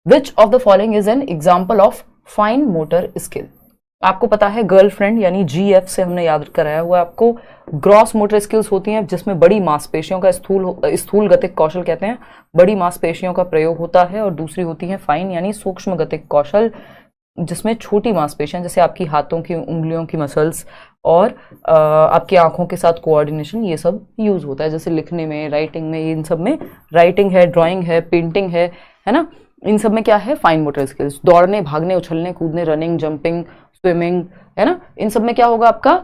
Which of the following is an example of fine motor skill. आपको पता है girlfriend यानी GF से हमने याद कराया हुआ आपको। ग्रॉस मोटर स्किल्स होती हैं जिसमें बड़ी मांसपेशियों का स्थूल गतिक कौशल कहते हैं, बड़ी मांसपेशियों का प्रयोग होता है। और दूसरी होती है फाइन यानी सूक्ष्म गतिक कौशल, जिसमें छोटी मांसपेशियां जैसे आपकी हाथों की उंगलियों की मसल्स और आपकी आंखों के साथ कोऑर्डिनेशन, ये सब यूज होता है। जैसे लिखने में, राइटिंग में, इन सब में, राइटिंग है, ड्राइंग है, पेंटिंग है ना, इन सब में क्या है, फाइन मोटर स्किल्स। दौड़ने, भागने, उछलने, कूदने, रनिंग, जंपिंग, स्विमिंग, है ना, इन सब में क्या होगा आपका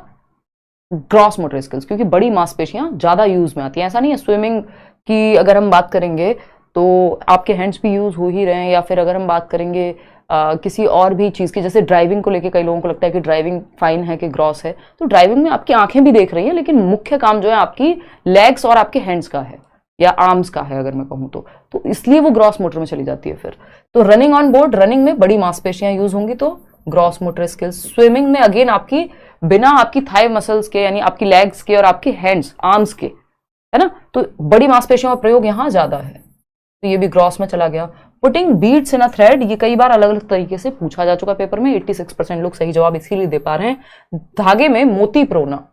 ग्रॉस मोटर स्किल्स, क्योंकि बड़ी मांसपेशियां ज्यादा यूज में आती हैं। ऐसा नहीं है स्विमिंग की अगर हम बात करेंगे तो आपके हैंड्स भी यूज हो ही रहे हैं, या फिर अगर हम बात करेंगे किसी और भी चीज की, जैसे ड्राइविंग को लेके कई लोगों को लगता है कि ड्राइविंग फाइन है कि ग्रॉस है, तो ड्राइविंग में आपकी आंखें भी देख रही हैं, लेकिन मुख्य काम जो है आपकी लेग्स और आपके हैंड्स का है या आर्म्स का है अगर मैं कहूं तो इसलिए वो ग्रॉस मोटर में चली जाती है। फिर तो रनिंग ऑन बोर्ड, रनिंग में बड़ी मांसपेशियां यूज होंगी तो ग्रॉस मोटर स्किल्स। स्विमिंग में अगेन आपकी बिना आपकी थाई मसल्स के यानी आपकी लेग्स के और आपके हैंड्स आर्म्स के, है ना, तो बड़ी मांसपेशियों का प्रयोग यहां ज्यादा है, तो ये भी ग्रॉस में चला गया। पुटिंग बीड्स इन अ थ्रेड, ये कई बार अलग अलग तरीके से पूछा जा चुका पेपर में, 86% लोग सही जवाब इसीलिए दे पा रहे हैं। धागे में मोती पिरोना,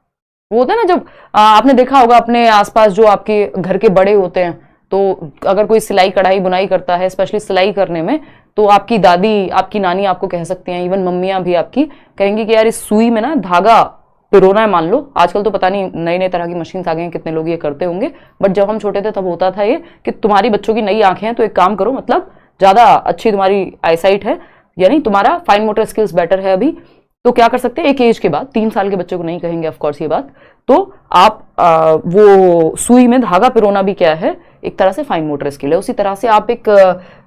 वो होता है ना जब आपने देखा होगा अपने आसपास जो आपके घर के बड़े होते हैं, तो अगर कोई सिलाई कढ़ाई बुनाई करता है, स्पेशली सिलाई करने में, तो आपकी दादी, आपकी नानी आपको कह सकती हैं, इवन मम्मियां भी आपकी कहेंगी कि यार इस सुई में ना धागा पिरोना है, मान लो। आजकल तो पता नहीं नई नई तरह की मशीन आ गई हैं, कितने लोग ये करते होंगे, बट जब हम छोटे थे तब होता था ये कि तुम्हारी बच्चों की नई आंखें हैं तो एक काम करो, मतलब ज्यादा अच्छी तुम्हारी आईसाइट है, यानी तुम्हारा फाइन मोटर स्किल्स बेटर है अभी, तो क्या कर सकते हैं, एक एज के बाद, 3 साल के बच्चे को नहीं कहेंगे ऑफकोर्स ये बात, तो आप वो सुई में धागा पिरोना भी क्या है, एक तरह से फाइन मोटर स्किल है। उसी तरह से आप एक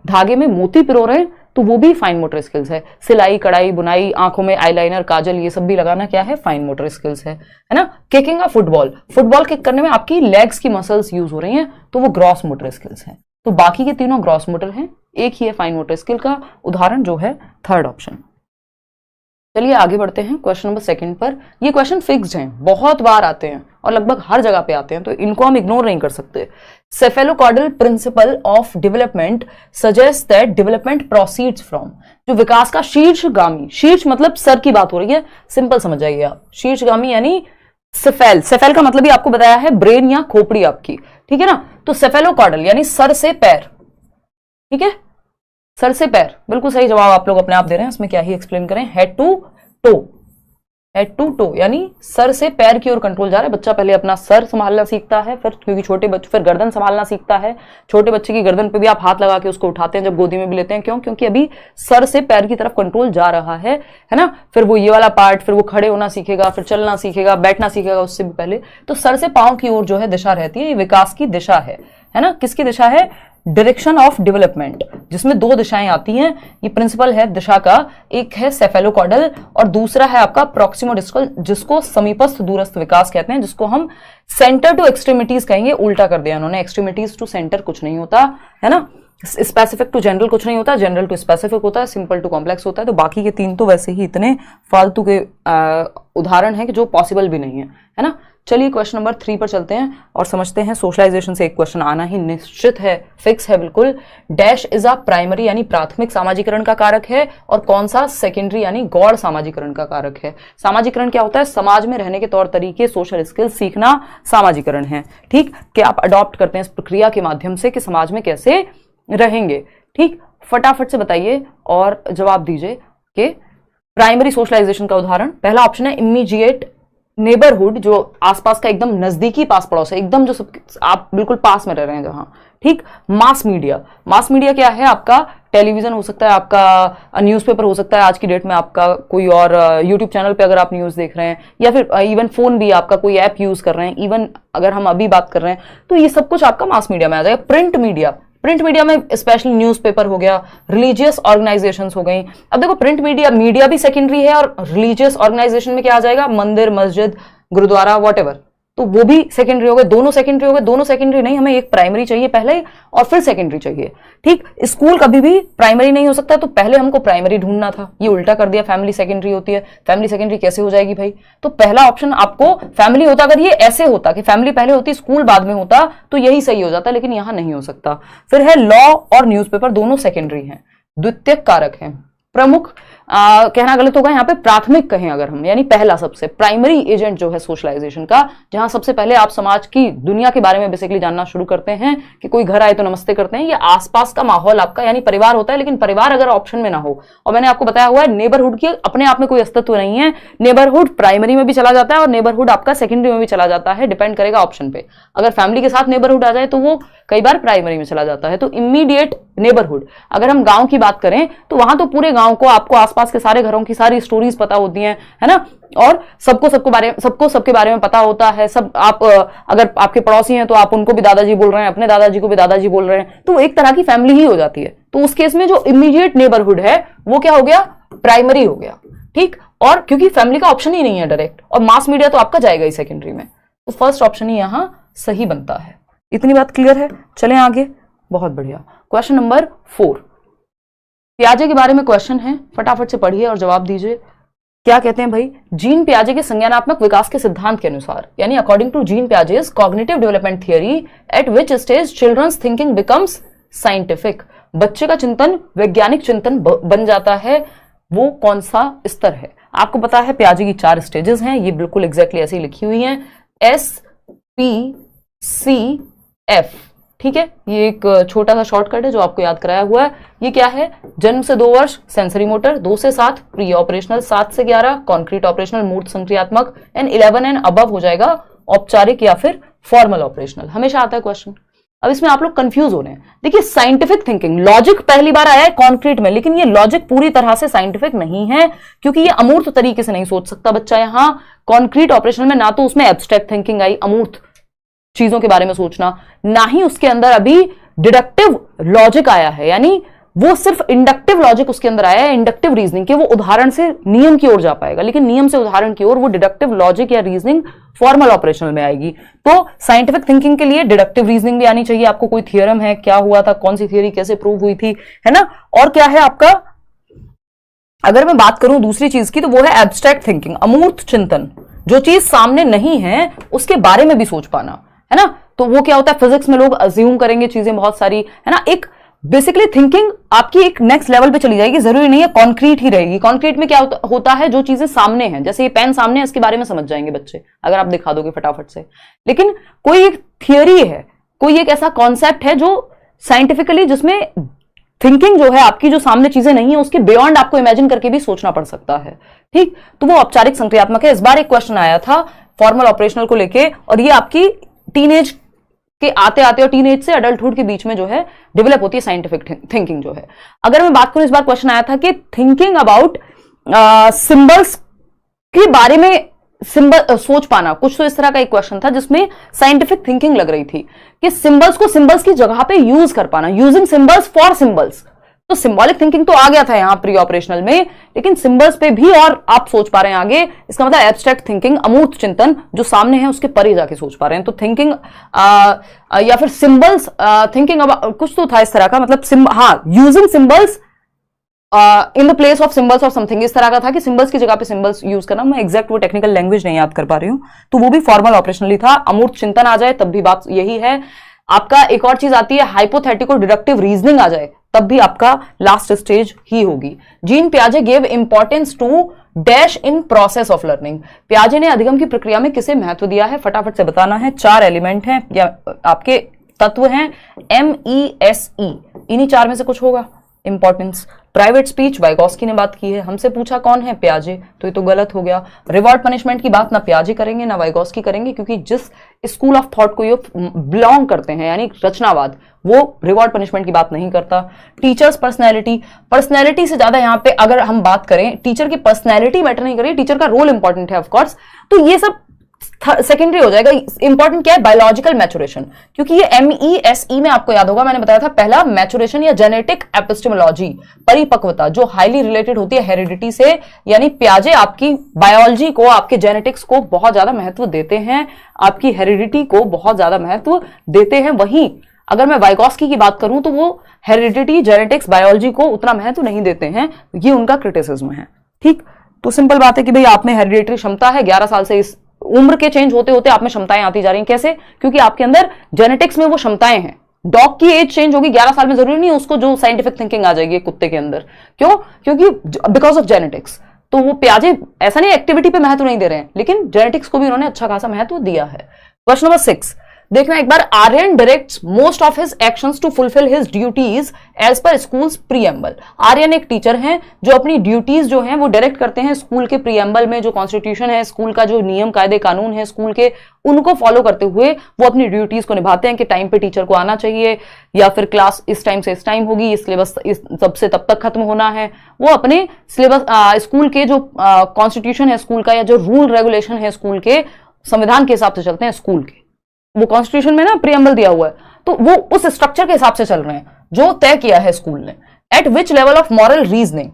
धागे में मोती पिरो रहे हैं तो वो भी फाइन मोटर स्किल्स है। सिलाई कढ़ाई बुनाई, आंखों में आईलाइनर काजल, ये सब भी लगाना क्या है, फाइन मोटर स्किल्स है ना। किकिंग अ फुटबॉल, फुटबॉल किक करने में आपकी लेग्स की मसल्स यूज हो रही हैं तो वो ग्रॉस मोटर स्किल्स है। तो बाकी के तीनों ग्रॉस मोटर हैं, एक ही है फाइन मोटर स्किल का उदाहरण जो है थर्ड ऑप्शन। चलिए आगे बढ़ते हैं क्वेश्चन नंबर 2 पर। ये क्वेश्चन फिक्स्ड हैं, बहुत बार आते हैं और लगभग हर जगह पे आते हैं, तो इनको हम इग्नोर नहीं कर सकते। Cephalocaudal principle of development suggest that development proceeds from, जो विकास का शीर्षगामी, शीर्ष मतलब सर की बात हो रही है, सिंपल समझ जाइए आप, शीर्षगामी यानी सेफेल, सेफेल का मतलब ही आपको बताया है ब्रेन या खोपड़ी आपकी, ठीक है ना। तो सेफेलोकॉर्डल यानी सर से पैर, ठीक है, सर से पैर, बिल्कुल सही जवाब आप लोग अपने आप दे रहे हैं, इसमें क्या ही एक्सप्लेन करें। Head to toe, head to toe यानी सर से पैर की ओर कंट्रोल जा रहा है। बच्चा पहले अपना सर संभालना सीखता है, फिर क्योंकि छोटे बच्चे फिर गर्दन संभालना सीखता है। छोटे बच्चे की गर्दन पे भी आप हाथ लगा के उसको उठाते हैं जब गोदी में भी लेते हैं, क्यों, क्योंकि अभी सर से पैर की तरफ कंट्रोल जा रहा है ना। फिर वो ये वाला पार्ट, फिर वो खड़े होना सीखेगा, फिर चलना सीखेगा, बैठना सीखेगा उससे भी पहले। तो सर से पांव की ओर जो है दिशा रहती है, ये विकास की दिशा है ना। किसकी दिशा है, डायरेक्शन ऑफ डेवलपमेंट, जिसमें 2 दिशाएं आती हैं। ये प्रिंसिपल है दिशा का, एक है सेफेलोकॉर्डल और दूसरा है आपका प्रॉक्सिमोडिस्कल, जिसको समीपस्थ दूरस्थ विकास कहते हैं, जिसको हम सेंटर टू एक्सट्रीमिटीज कहेंगे। उल्टा कर दिया उन्होंने, एक्सट्रीमिटीज टू सेंटर कुछ नहीं होता है ना, स्पेसिफिक टू जनरल कुछ नहीं होता, जनरल टू स्पेसिफिक होता है, सिंपल टू कॉम्प्लेक्स होता है। तो बाकी के 3 तो वैसे ही इतने फालतू के उदाहरण हैं कि जो पॉसिबल भी नहीं है ना। चलिए क्वेश्चन नंबर 3 पर चलते हैं और समझते हैं। सोशलाइजेशन से एक क्वेश्चन आना ही निश्चित है, फिक्स है बिल्कुल। डैश इज अ प्राइमरी यानी प्राथमिक सामाजिकरण का कारक है और कौन सा सेकेंडरी यानी गौड़ सामाजिकरण का कारक है। सामाजिकरण क्या होता है, समाज में रहने के तौर तरीके, सोशल स्किल्स सीखना सामाजिकरण है, ठीक, कि आप अडॉप्ट करते हैं इस प्रक्रिया के माध्यम से कि समाज में कैसे रहेंगे, ठीक। फटाफट से बताइए और जवाब दीजिए कि प्राइमरी सोशलाइजेशन का उदाहरण। पहला ऑप्शन है इमीडिएट नेबरहुड, जो आसपास का एकदम नजदीकी पास पड़ोस है, एकदम जो सब आप बिल्कुल पास में रह रहे हैं जहां, ठीक। मास मीडिया, मास मीडिया क्या है, आपका टेलीविजन हो सकता है, आपका न्यूज़पेपर हो सकता है, आज की डेट में आपका कोई और यूट्यूब चैनल पे अगर आप न्यूज़ देख रहे हैं, या फिर इवन फोन भी आपका कोई ऐप यूज कर रहे हैं, इवन अगर हम अभी बात कर रहे हैं तो ये सब कुछ आपका मास मीडिया में आ जाएगा। प्रिंट मीडिया, प्रिंट मीडिया में स्पेशली न्यूज़पेपर हो गया, रिलीजियस ऑर्गेनाइजेशंस हो गई। अब देखो प्रिंट मीडिया भी सेकेंडरी है और रिलीजियस ऑर्गेनाइजेशन में क्या आ जाएगा, मंदिर, मस्जिद, गुरुद्वारा, व्हाटएवर, तो वो भी सेकेंडरी हो गए। दोनों सेकेंडरी हो गए, दोनों सेकेंडरी नहीं, हमें एक प्राइमरी चाहिए पहले और फिर सेकेंडरी चाहिए, ठीक। स्कूल कभी भी प्राइमरी नहीं हो सकता, तो पहले हमको प्राइमरी ढूंढना था, ये उल्टा कर दिया, फैमिली सेकेंडरी होती है। फैमिली सेकेंडरी कैसे हो जाएगी भाई, तो पहला ऑप्शन आपको फैमिली होता, अगर ये ऐसे होता कि फैमिली पहले होती स्कूल बाद में होता तो यही सही हो जाता, लेकिन यहां नहीं हो सकता। फिर है लॉ और न्यूज़पेपर, दोनों सेकेंडरी हैं। द्वितीयक कारक हैं, प्रमुख कहना गलत होगा, यहाँ पे प्राथमिक कहें अगर हम, यानी पहला सबसे प्राइमरी एजेंट जो है सोशलाइजेशन का, जहां सबसे पहले आप समाज की दुनिया के बारे में बेसिकली जानना शुरू करते हैं कि कोई घर आए तो नमस्ते करते हैं, ये आसपास का माहौल आपका यानी परिवार होता है। लेकिन परिवार अगर ऑप्शन में ना हो, और मैंने आपको बताया हुआ है नेबरहुड की अपने आप में कोई अस्तित्व नहीं है, नेबरहुड प्राइमरी में भी चला जाता है और नेबरहुड आपका सेकेंडरी में भी चला जाता है, डिपेंड करेगा ऑप्शन पे। अगर फैमिली के साथ नेबरहुड आ जाए तो वो कई बार प्राइमरी में चला जाता है। तो इमीडिएट नेबरहुड, अगर हम गांव की बात करें तो वहां तो पूरे गांव को आपको आसपास के सारे घरों की सारी स्टोरीज पता होती हैं, है ना, और सबको सबके बारे में पता होता है। सब आप अगर आपके पड़ोसी हैं तो आप उनको भी दादाजी बोल रहे हैं, अपने दादाजी को भी दादाजी बोल रहे हैं, तो एक तरह की फैमिली ही हो जाती है। तो उस केस में जो इमीडिएट नेबरहुड है वो क्या हो गया, प्राइमरी हो गया, ठीक। और क्योंकि फैमिली का ऑप्शन ही नहीं है डायरेक्ट, और मास मीडिया तो आपका जाएगा ही सेकेंडरी में, तो फर्स्ट ऑप्शन ही यहां सही बनता है। इतनी बात क्लियर है, चलें आगे। बहुत बढ़िया। क्वेश्चन नंबर 4, पियाजे के बारे में क्वेश्चन है, फटाफट से पढ़िए और जवाब दीजिए। क्या कहते हैं भाई, जीन पियाजे के संज्ञानात्मक विकास के सिद्धांत के अनुसार, यानी according to Jean Piaget's cognitive development theory, at which stage children's thinking becomes scientific, बच्चे का चिंतन वैज्ञानिक चिंतन बन जाता है, वो कौन सा स्तर है? आपको पता है पियाजे की 4 स्टेजेस हैं, ये बिल्कुल एग्जैक्टली ऐसी लिखी हुई हैं, SPCF, ठीक है। ये एक छोटा सा शॉर्टकट है जो आपको याद कराया हुआ है। ये क्या है, जन्म से 2 वर्ष सेंसरी मोटर, 2 से 7 प्री ऑपरेशनल, 7 से 11 कॉन्क्रीट ऑपरेशनल मूर्त संक्रियात्मक, एंड 11 एंड अबव हो जाएगा औपचारिक या फिर फॉर्मल ऑपरेशनल। हमेशा आता है क्वेश्चन। अब इसमें आप लोग कंफ्यूज हो रहे हैं। देखिए साइंटिफिक थिंकिंग, लॉजिक पहली बार आया है कॉन्क्रीट में, लेकिन ये लॉजिक पूरी तरह से साइंटिफिक नहीं है, क्योंकि ये अमूर्त तरीके से नहीं सोच सकता बच्चा। यहां कॉन्क्रीट ऑपरेशनल में ना तो उसमें एब्स्ट्रैक्ट थिंकिंग आई, अमूर्त चीजों के बारे में सोचना, ना ही उसके अंदर अभी डिडक्टिव लॉजिक आया है, यानी वो सिर्फ इंडक्टिव लॉजिक उसके अंदर आया है, इंडक्टिव रीजनिंग के, वो उदाहरण से नियम की ओर जा पाएगा, लेकिन नियम से उदाहरण की ओर वो डिडक्टिव लॉजिक या रीजनिंग फॉर्मल ऑपरेशनल में आएगी। तो साइंटिफिक थिंकिंग के लिए डिडक्टिव रीजनिंग भी आनी चाहिए, आपको कोई थियरम है, क्या हुआ था, कौन सी थियरी कैसे प्रूव हुई थी, है ना। और क्या है आपका, अगर मैं बात करूं दूसरी चीज की, तो वो है एब्स्ट्रैक्ट थिंकिंग, अमूर्त चिंतन, जो चीज सामने नहीं है उसके बारे में भी सोच पाना, है ना। तो वो क्या होता है, फिजिक्स में लोग अज्यूम करेंगे चीजें बहुत सारी, है ना। एक बेसिकली थिंकिंग आपकी एक नेक्स्ट लेवल पे चली जाएगी, जरूरी नहीं है कॉन्क्रीट ही रहेगी। कॉन्क्रीट में क्या होता है, जो चीजें सामने हैं, जैसे ये पेन सामने है, इसके बारे में समझ जाएंगे बच्चे अगर आप दिखा दोगे फटाफट से। लेकिन कोई एक थियरी है, कोई एक ऐसा कॉन्सेप्ट है जो साइंटिफिकली, जिसमें थिंकिंग जो है आपकी, जो सामने चीजें नहीं है उसके बियॉन्ड आपको इमेजिन करके भी सोचना पड़ सकता है, ठीक। तो वो औपचारिक संक्रियात्मक है। इस बार एक क्वेश्चन आया था फॉर्मल ऑपरेशनल को लेके, और ये आपकी टीनेज के आते आते और टीनेज से अडल्टहुड के बीच में जो है डेवलप होती है साइंटिफिक थिंकिंग जो है। अगर मैं बात करूं, इस बार क्वेश्चन आया था कि थिंकिंग अबाउट सिंबल्स के बारे में, सिंबल सोच पाना, कुछ तो इस तरह का एक क्वेश्चन था जिसमें साइंटिफिक थिंकिंग लग रही थी कि सिंबल्स को सिंबल्स की जगह पे यूज कर पाना, यूजिंग सिंबल्स फॉर सिंबल्स। तो सिंबॉलिक थिंकिंग तो आ गया था यहां प्री ऑपरेशनल में, लेकिन सिंबल्स पे भी और आप सोच पा रहे हैं आगे। इसका मतलब एब्स्ट्रैक्ट थिंकिंग, अमूर्त चिंतन, जो सामने है उसके परे जाके सोच पा रहे हैं। तो थिंकिंग या फिर सिंबल्स थिंकिंग, अब कुछ तो था इस तरह का, मतलब हाँ, using symbols in the place of symbols of something, इस तरह का था कि सिंबल्स की जगह पे सिंबल्स यूज करना। मैं एग्जैक्ट वो टेक्निकल लैंग्वेज नहीं याद कर पा रही हूं, तो वो भी फॉर्मल ऑपरेशनली था। अमूर्त चिंतन आ जाए तब भी बात यही है। आपका एक और चीज आती है, हाइपोथेटिकल डिडक्टिव रीजनिंग आ जाए तब भी आपका लास्ट स्टेज ही होगी। जीन पियाजे gave importance to dash in process of learning, पियाजे ने अधिगम की प्रक्रिया में किसे महत्व दिया है, फटाफट से बताना है। 4 एलिमेंट हैं या आपके तत्व हैं, MESE, इन्हीं 4 में से कुछ होगा। इंपॉर्टेंस, प्राइवेट स्पीच, वाइगॉस्की ने बात की है, हमसे पूछा कौन है, पियाजे, तो ये तो गलत हो गया। रिवॉर्ड पनिशमेंट की बात ना पियाजे करेंगे ना वाइगॉस्की करेंगे, क्योंकि जिस स्कूल ऑफ थॉट को ये बिलोंग करते हैं, यानी रचनावाद, वो रिवॉर्ड पनिशमेंट की बात नहीं करता। टीचर्स पर्सनैलिटी, पर्सनैलिटी से ज्यादा यहाँ पे अगर हम बात करें, टीचर की पर्सनैलिटी मैटर नहीं करेगी, टीचर का रोल इंपॉर्टेंट है ऑफकोर्स, तो ये सब सेकेंडरी हो जाएगा। इंपॉर्टेंट क्या है, बायोलॉजिकल मैचुरेशन, क्योंकि ये MESE में आपको याद होगा मैंने बताया था, पहला मैचुरेशन या जेनेटिक एपिस्टेमोलॉजी, परिपक्वता, जो हाईली रिलेटेड होती है हेरिडिटी से, यानी पियाजे आपकी बायोलॉजी को, आपके जेनेटिक्स को बहुत ज्यादा महत्व देते हैं, आपकी हेरिडिटी को बहुत ज्यादा महत्व देते हैं। वहीं अगर मैं वाइगॉस्की की बात करूं तो वो हेरिडिटी, जेनेटिक्स, बायोलॉजी को उतना महत्व नहीं देते हैं, ये उनका क्रिटिसिज्म है, ठीक। तो सिंपल बात है कि भाई आप में हेरिडिटरी क्षमता है, 11 साल से इस उम्र के चेंज होते होते आप में क्षमताएं आती जा रही हैं। कैसे? क्योंकि आपके अंदर जेनेटिक्स में वो क्षमताएं हैं, डॉग की एज चेंज होगी 11 साल में, जरूरी नहीं है उसको जो साइंटिफिक थिंकिंग आ जाएगी कुत्ते के अंदर। क्यों? क्योंकि बिकॉज ऑफ जेनेटिक्स। तो वो प्याजे ऐसा नहीं एक्टिविटी पे महत्व नहीं दे रहे हैं, लेकिन जेनेटिक्स को भी उन्होंने अच्छा खासा महत्व दिया है। क्वेश्चन नंबर 6 देखना एक बार, Aryan directs most of his actions to fulfil his duties as per school's preamble. Aryan एक टीचर हैं जो अपनी ड्यूटीज जो हैं वो डायरेक्ट करते हैं स्कूल के प्रीएम्बल में, जो कॉन्स्टिट्यूशन है स्कूल का, जो नियम कायदे कानून है स्कूल के, उनको फॉलो करते हुए वो अपनी ड्यूटीज को निभाते हैं कि टाइम पे टीचर को आना चाहिए, या फिर क्लास इस टाइम से इस टाइम होगी, सिलेबस तब से तब तक खत्म होना है। वो अपने सिलेबस स्कूल के जो कॉन्स्टिट्यूशन है स्कूल का, या जो रूल रेगुलेशन है स्कूल के, संविधान के हिसाब से चलते हैं स्कूल के। वो कॉन्स्टिट्यूशन में ना प्रीएम्बल दिया हुआ है, तो वो उस स्ट्रक्चर के हिसाब से चल रहे हैं जो तय किया है स्कूल ने। Eight which level of moral reasoning,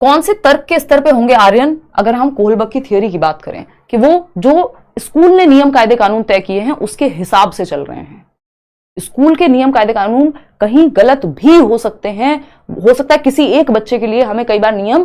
कौन से तर्क के स्तर पे होंगे आर्यन? अगर हम कोहलबर्ग की थियोरी की बात करें कि वो जो स्कूल ने नियम कायदे कानून तय किए हैं उसके हिसाब से चल रहे हैं। स्कूल के नियम कायदे कानून कहीं गलत भी हो सकते हैं, हो सकता है किसी एक बच्चे के लिए हमें कई बार नियम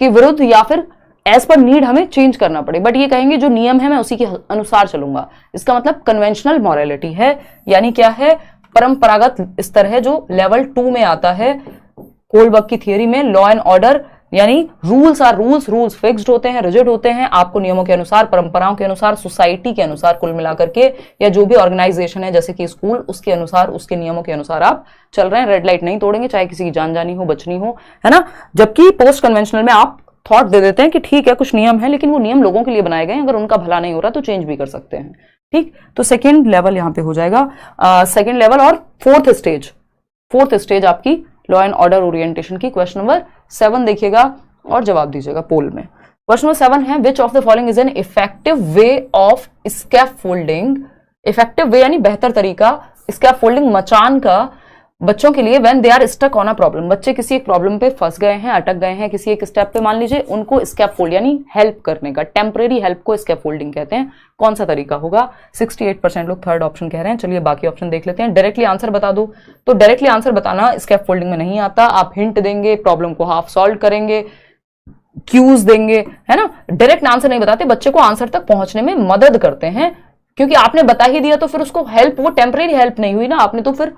के विरुद्ध या फिर एज पर नीड हमें चेंज करना पड़े, बट ये कहेंगे जो नियम है मैं उसी के अनुसार चलूंगा। इसका मतलब कन्वेंशनल मॉरलिटी है, यानी क्या है? परंपरागत स्तर है, जो लेवल 2 में आता है कोहलबर्ग की थियरी में। लॉ एंड ऑर्डर यानी rules are rules, rules fixed होते हैं, रिजिड होते हैं, आपको नियमों के अनुसार, परंपराओं के अनुसार, सोसाइटी के अनुसार कुल मिलाकर के, या जो भी ऑर्गेनाइजेशन है जैसे कि स्कूल, उसके अनुसार, उसके नियमों के अनुसार आप चल रहे हैं। रेड लाइट नहीं तोड़ेंगे, चाहे किसी की जान जानी हो, बचनी हो, है ना। जबकि पोस्ट कन्वेंशनल में आप थॉट दे देते हैं कि ठीक है कुछ नियम है, लेकिन वो नियम लोगों के लिए बनाए गए हैं, अगर उनका भला नहीं हो रहा तो चेंज भी कर सकते हैं। ठीक, तो सेकेंड लेवल यहां पे हो जाएगा, सेकेंड लेवल। और फोर्थ स्टेज आपकी लॉ एंड ऑर्डर ओरिएंटेशन की। क्वेश्चन नंबर 7 देखिएगा और जवाब दीजिएगा पोल में। क्वेश्चन नंबर 7 है, which of the following is an effective way of scaffolding. Effective way यानी बेहतर तरीका, स्कैफोल्डिंग मचान का बच्चों के लिए when they are stuck on a problem. बच्चे किसी एक प्रॉब्लम पे फंस गए हैं, अटक गए हैं किसी एक स्टेप पे, मान लीजिए, उनको स्कैफोल्ड यानी हेल्प करने का, टेम्परेरी हेल्प को स्कैफोल्डिंग कहते हैं। कौन सा तरीका होगा? 68% लोग थर्ड ऑप्शन कह रहे हैं। चलिए बाकी ऑप्शन देख लेते हैं। डायरेक्टली आंसर बता दो, तो डायरेक्टली आंसर बताना स्कैफोल्डिंग में नहीं आता। आप हिंट देंगे, प्रॉब्लम को हाफ सॉल्व करेंगे, क्यूज देंगे, है ना। डायरेक्ट आंसर नहीं बताते, बच्चे को आंसर तक पहुंचने में मदद करते हैं, क्योंकि आपने बता ही दिया तो फिर उसको हेल्प, वो टेम्परेरी हेल्प नहीं हुई ना, आपने तो फिर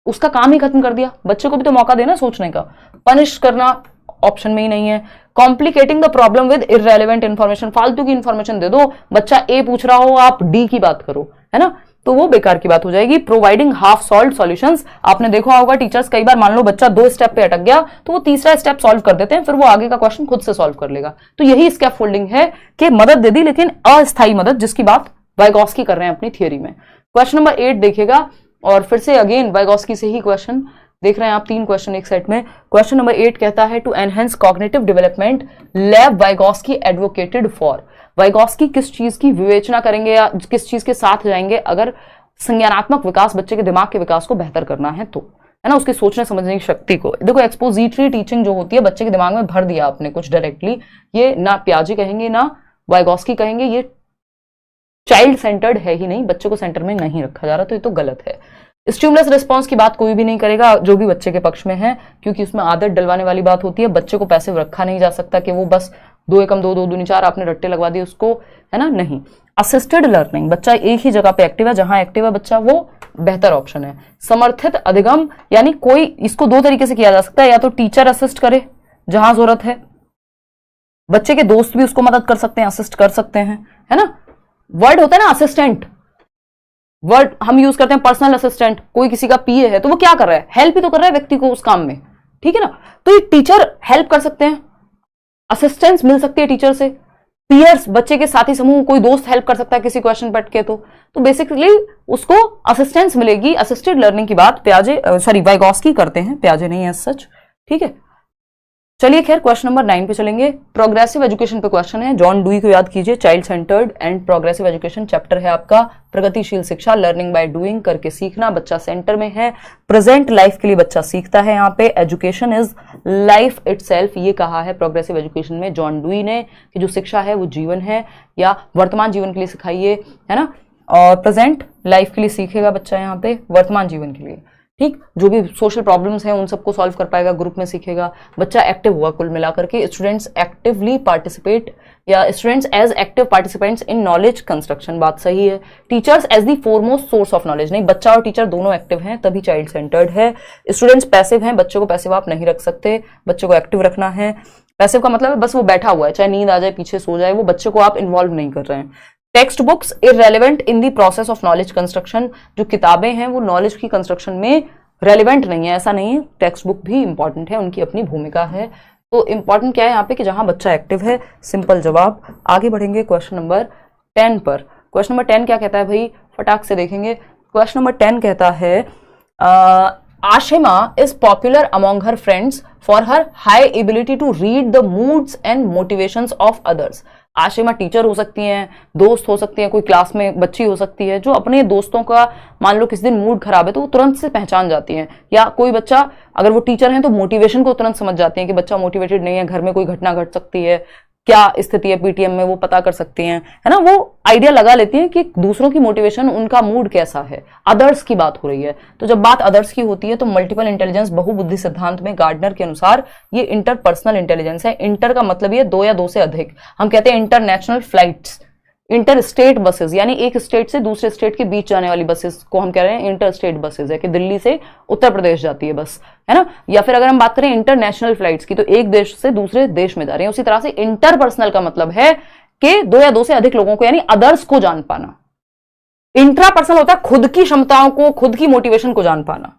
उसका काम ही खत्म कर दिया। बच्चे को भी तो मौका देना सोचने का। पनिश करना ऑप्शन में ही नहीं है। Complicating the problem with irrelevant information, फालतू की इंफॉर्मेशन दे दो, बच्चा ए पूछ रहा हो आप डी की बात करो, है ना, तो वो बेकार की बात हो जाएगी। प्रोवाइडिंग हाफ सॉल्व सॉल्यूशंस, आपने देखा होगा टीचर्स कई बार, मान लो बच्चा 2 स्टेप पे अटक गया तो वो तीसरा स्टेप सॉल्व कर देते हैं, फिर वो आगे का क्वेश्चन खुद से सॉल्व कर लेगा। तो यही स्कैफोल्डिंग है कि मदद दे दी, लेकिन अस्थायी मदद, जिसकी बात वाइगॉस्की कर रहे हैं अपनी थियोरी में। क्वेश्चन नंबर 8 देखिएगा, और फिर से अगेन वाइगॉस्की से ही क्वेश्चन देख रहे हैं आप, 3 क्वेश्चन एक सेट में। क्वेश्चन नंबर 8 कहता है, to enhance cognitive development lab Vygotsky advocated for. Vygotsky किस चीज की विवेचना करेंगे या किस चीज के साथ जाएंगे अगर संज्ञानात्मक विकास, बच्चे के दिमाग के विकास को बेहतर करना है तो, है ना, उसकी सोचने समझने की शक्ति को। देखो एक्सपोजिटरी टीचिंग जो होती है, बच्चे के दिमाग में भर दिया आपने कुछ डायरेक्टली, ये ना पियाजे कहेंगे ना वाइगॉस्की कहेंगे, ये चाइल्ड सेंटर्ड है ही नहीं, बच्चे को सेंटर में नहीं रखा जा रहा, तो ये तो गलत है। स्टिमुलस रिस्पांस की बात कोई भी नहीं करेगा जो भी बच्चे के पक्ष में है, क्योंकि उसमें आदत डलवाने वाली बात होती है। बच्चे को पैसिव रखा नहीं जा सकता कि वो बस 2 एकम 2 2 दूनी 4 आपने रट्टे लगवा दिए उसको, है ना, नहीं। असिस्टेड लर्निंग, बच्चा एक ही जगह पे एक्टिव है, जहां एक्टिव है बच्चा वो बेहतर ऑप्शन है। समर्थित अधिगम, यानी कोई, इसको 2 तरीके से किया जा सकता है, या तो टीचर असिस्ट करे जहां जरूरत है, बच्चे के दोस्त भी उसको मदद कर सकते हैं, असिस्ट कर सकते हैं, है ना। वर्ड होता है ना असिस्टेंट, वर्ड हम यूज करते हैं पर्सनल असिस्टेंट, कोई किसी का पीए है तो वो क्या कर रहा है, हेल्प ही तो कर रहा है व्यक्ति को उस काम में, ठीक है ना। तो ये टीचर हेल्प कर सकते हैं, असिस्टेंस मिल सकती है टीचर से। पीयर्स, बच्चे के साथी समूह, कोई दोस्त हेल्प कर सकता है किसी क्वेश्चन पट के, तो बेसिकली उसको असिस्टेंस मिलेगी। असिस्टेड लर्निंग की बात वाइगॉस्की करते हैं, पियाजे नहीं है सच, ठीक है। चलिए खैर क्वेश्चन नंबर 9 पे चलेंगे। प्रोग्रेसिव एजुकेशन पे क्वेश्चन है, जॉन डुई को याद कीजिए। Child centred and progressive education chapter है आपका। प्रगतिशील शिक्षा, लर्निंग बाय डूइंग, करके सीखना, बच्चा सेंटर में है। प्रेजेंट लाइफ के लिए बच्चा सीखता है यहाँ पे। एजुकेशन इज लाइफ इटसेल्फ, ये कहा है प्रोग्रेसिव एजुकेशन में जॉन डुई ने, कि जो शिक्षा है वो जीवन है, या वर्तमान जीवन के लिए सिखाइए, है ना। और प्रेजेंट लाइफ के लिए सीखेगा बच्चा यहाँ पे, वर्तमान जीवन के लिए, ठीक। जो भी सोशल प्रॉब्लम्स हैं उन सबको सॉल्व कर पाएगा, ग्रुप में सीखेगा, बच्चा एक्टिव हुआ। कुल मिलाकर के स्टूडेंट्स एक्टिवली पार्टिसिपेट या students as active participants in knowledge construction, बात सही है। Teachers as the foremost source of knowledge, नहीं, बच्चा और टीचर दोनों एक्टिव हैं तभी चाइल्ड सेंटर्ड है। स्टूडेंट्स पैसिव हैं, बच्चों को पैसिव आप नहीं रख सकते, बच्चों को एक्टिव रखना है। पैसिव का मतलब है बस वो बैठा हुआ है, चाहे नींद आ जाए पीछे सो जाए, वो बच्चे को आप इन्वॉल्व नहीं कर रहे हैं। Text books irrelevant in the process of knowledge construction, जो किताबें हैं वो नॉलेज की कंस्ट्रक्शन में रेलिवेंट नहीं है, ऐसा नहीं है, टेक्स्ट बुक भी इंपॉर्टेंट है, उनकी अपनी भूमिका है। तो इंपॉर्टेंट क्या है यहाँ पे कि जहां बच्चा एक्टिव है, सिंपल जवाब। आगे बढ़ेंगे क्वेश्चन नंबर 10 पर। क्वेश्चन नंबर 10 क्या कहता है भाई, फटाक से देखेंगे। क्वेश्चन नंबर 10 कहता है Ashima is popular among her friends for her high ability to read the moods and motivations of others. Ashima teacher हो सकती हैं, दोस्त हो सकती हैं, कोई क्लास में बच्ची हो सकती है जो अपने दोस्तों का मान लो किस दिन मूड खराब है तो वो तुरंत से पहचान जाती हैं, या कोई बच्चा अगर वो टीचर है तो मोटिवेशन को तुरंत समझ जाती हैं कि बच्चा मोटिवेटेड नहीं है, घर में कोई घटना घट सकती है, क्या स्थिति है पीटीएम में वो पता कर सकती हैं, है ना, वो आइडिया लगा लेती हैं कि दूसरों की मोटिवेशन, उनका मूड कैसा है। अदर्स की बात हो रही है, तो जब बात अदर्स की होती है तो मल्टीपल इंटेलिजेंस बहुबुद्धि सिद्धांत में गार्डनर के अनुसार ये इंटरपर्सनल इंटेलिजेंस है। इंटर का मतलब ये 2 या 2 से अधिक, हम कहते हैं international flights, inter state buses, यानी एक स्टेट से दूसरे स्टेट के बीच जाने वाली बसेस को हम कह रहे हैं इंटर स्टेट बसेस, है कि दिल्ली से उत्तर प्रदेश जाती है बस, है ना। या फिर अगर हम बात करें इंटरनेशनल फ्लाइट्स की तो एक देश से दूसरे देश में जा रहे हैं। उसी तरह से इंटरपर्सनल का मतलब है कि 2 या 2 से अधिक लोगों को, यानी अदर्स को जान पाना। इंट्रापर्सनल होता है खुद की क्षमताओं को, खुद की मोटिवेशन को जान पाना,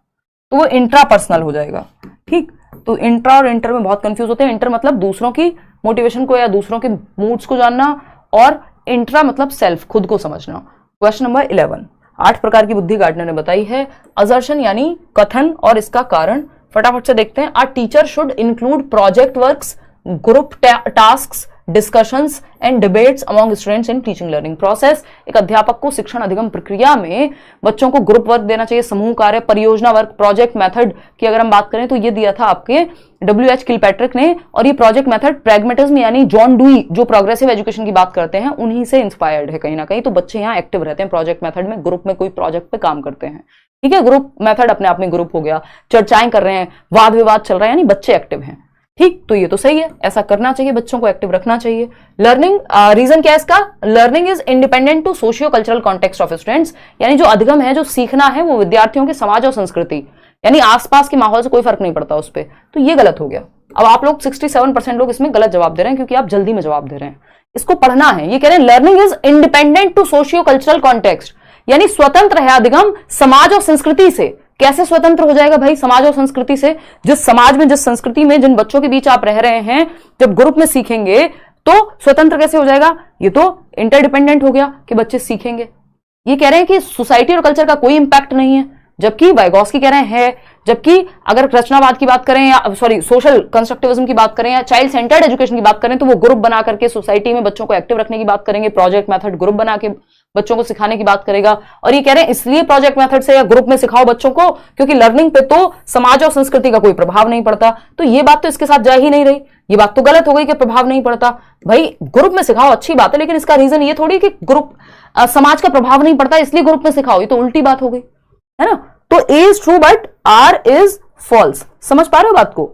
तो वो इंट्रापर्सनल हो जाएगा। ठीक, तो इंट्रा और इंटर में बहुत कंफ्यूज होते हैं। इंटर मतलब दूसरों की मोटिवेशन को या दूसरों के मूड्स को जानना, और इंट्रा मतलब सेल्फ, खुद को समझना। क्वेश्चन नंबर 11, 8 प्रकार की बुद्धि गार्डनर ने बताई है। असर्शन यानी कथन और इसका कारण, फटाफट से देखते हैं। अ teacher should include project works, group tasks, discussions and debates among students in teaching learning process. एक अध्यापक को शिक्षण अधिगम प्रक्रिया में बच्चों को ग्रुप वर्क देना चाहिए, समूह कार्य, परियोजना वर्क। प्रोजेक्ट मेथड की अगर हम बात करें तो ये दिया था आपके W.H. किलपैट्रिक ने, और ये प्रोजेक्ट मेथड प्रैग्मेटिज्म यानी जॉन डुई जो प्रोग्रेसिव एजुकेशन की बात करते हैं उन्हीं से इंस्पायर्ड है कहीं ना कहीं। तो बच्चे यहाँ एक्टिव रहते हैं प्रोजेक्ट मेथड में, ग्रुप में कोई प्रोजेक्ट पे काम करते हैं। ठीक है, ग्रुप मेथड अपने आप में ग्रुप हो गया, चर्चाएं कर रहे हैं, वाद विवाद चल रहा है, यानी बच्चे एक्टिव हैं। ठीक, तो ये तो सही है, ऐसा करना चाहिए, बच्चों को एक्टिव रखना चाहिए। लर्निंग, रीजन क्या है इसका, learning is independent to socio cultural context of students, यानी जो अधिगम है, जो सीखना है वो विद्यार्थियों के समाज और संस्कृति यानी आसपास के माहौल से कोई फर्क नहीं पड़ता उस पर। तो ये गलत हो गया। अब आप लोग 67% लोग इसमें गलत जवाब दे रहे हैं क्योंकि आप जल्दी में जवाब दे रहे हैं। इसको पढ़ना है, ये कह रहे हैं learning is independent to socio cultural context, यानी स्वतंत्र है अधिगम समाज और संस्कृति से। कैसे स्वतंत्र हो जाएगा भाई समाज और संस्कृति से? जिस समाज में, जिस संस्कृति में, जिन बच्चों के बीच आप रह रहे हैं, जब ग्रुप में सीखेंगे तो स्वतंत्र कैसे हो जाएगा? ये तो इंटरडिपेंडेंट हो गया कि बच्चे सीखेंगे। ये कह रहे हैं कि सोसाइटी और कल्चर का कोई इंपैक्ट नहीं है, जबकि वाइगॉस्की कह रहे हैं जबकि अगर रचनावाद की बात करें या सोशल कंस्ट्रक्टिविज्म की बात करें या चाइल्ड सेंटर्ड एजुकेशन की बात करें तो वो ग्रुप बना करके सोसाइटी में बच्चों को एक्टिव रखने की बात करेंगे, प्रोजेक्ट मेथड ग्रुप बना के बच्चों को सिखाने की बात करेगा। और ये कह रहे हैं इसलिए प्रोजेक्ट मेथड से या ग्रुप में सिखाओ बच्चों को क्योंकि लर्निंग पे तो समाज और संस्कृति का कोई प्रभाव नहीं पड़ता। तो ये बात तो इसके साथ जा ही नहीं रही, ये बात तो गलत हो गई कि प्रभाव नहीं पड़ता। भाई ग्रुप में सिखाओ अच्छी बात है, लेकिन इसका रीजन ये थोड़ी कि ग्रुप समाज का प्रभाव नहीं पड़ता इसलिए ग्रुप में सिखाओ, ये तो उल्टी बात हो गई, है ना। तो A is true but R is false. समझ पा रहे हो बात को?